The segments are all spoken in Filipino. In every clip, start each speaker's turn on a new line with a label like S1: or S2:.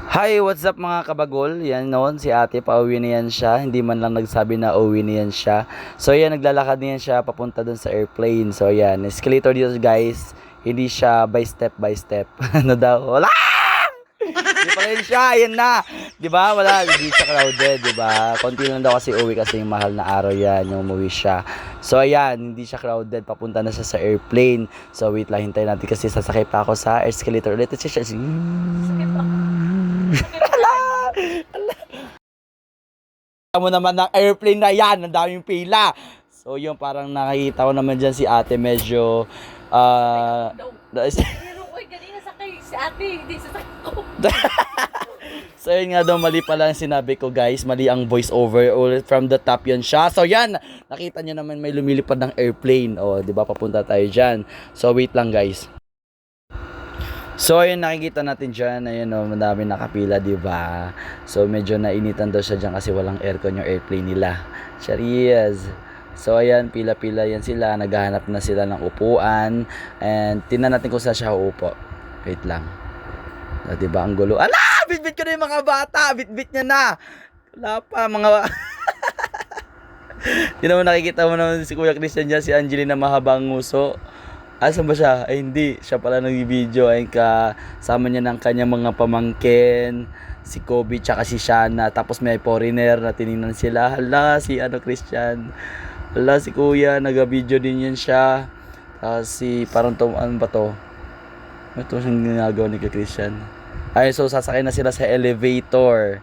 S1: Hi, what's up mga kabagol? Yan noon, si ate, pauwi na yan siya. Hindi man lang nagsabi na uwi na yan siya. So yan, naglalakad na yan siya papunta dun sa airplane. So yan, escalator dito guys. Hindi siya by step. Ano daw? Wala! Hindi pa rin siya, yan na. 'Di ba? Wala, hindi siya crowded, 'di ba? Konti lang daw kasi uwi kasi yung mahal na araw yan, yung umuwi siya. So ayan, hindi siya crowded, papunta na siya sa airplane. So wait lang, hintayin natin kasi sasakay pa ako sa escalator ulit. Siya. Mo naman ng airplane na yan, ang daming pila. So yung parang nakikita ko naman dyan si ate medyo
S2: Pero oy, ganina sakay si ate, hindi sasakay ko.
S1: So yun nga daw, mali pala ang sinabi ko guys, mali ang voice over, ulit from the top yun siya. So yan, nakita nyo naman may lumilipad ng airplane. O, di ba, papunta tayo dyan. So wait lang guys. So ayun, nakikita natin dyan, ayun o, madami nakapila, di ba? So medyo nainitan daw siya dyan kasi walang aircon yung airplane nila. Chariyas. So ayan, pila-pila yan sila, naghahanap na sila ng upuan. And tingnan natin kung saan siya uupo. Wait lang. So, di ba, ang gulo. Ala! Bitbit ko na yung mga bata! Bitbit niya na! Wala pa, mga... Di naman nakikita mo naman si Kuya Christian dyan, si Angelina mahabang nguso. Asan ba siya? Ay hindi, siya pala nag-video. Ay kasama niya ng kanyang mga pamangkin, si Kobe tsaka si Shana. Tapos may foreigner na tinignan sila. Hala, si Christian. Hala, si Kuya, nag-video din yan siya. Tapos si parang ano ba to? Ito siyang ginagawa ni Kuya Christian. Ay, so sasakay na sila sa elevator.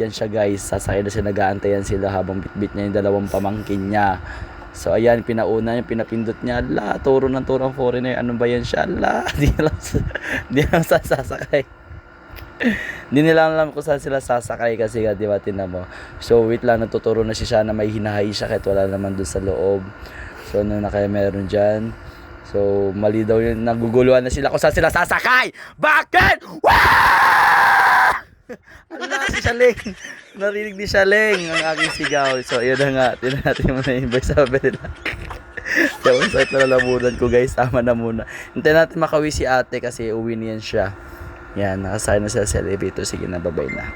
S1: Yan siya guys, sasakay na sila, nag-aantayan sila habang bitbit niya yung dalawang pamangkin niya. So ayan, pinauna niya, pinapindot niya. Ala, turo ng foreigner. Ano ba yan siya? Ala, di lang sasakay. Hindi nila alam kung saan sila sasakay kasi di ba, tinan mo. So wait lang, natuturo na siya na may hinahay siya kahit wala naman dun sa loob. So ano na kaya meron dyan? So mali daw yun, naguguluhan na sila kung saan sila sasakay. Bakit? Wah! Ala, si Shaleng. Narinig ni Shaleng ang aking sigaw. So yun na nga, tinan natin muna yung voice over nila. So sakit na lalamunan ko guys, tama na muna. Hintayin natin makawi si ate kasi uwi niyan siya. Yan, nakasakay na sila sa elevator. Sige na, bye-bye na.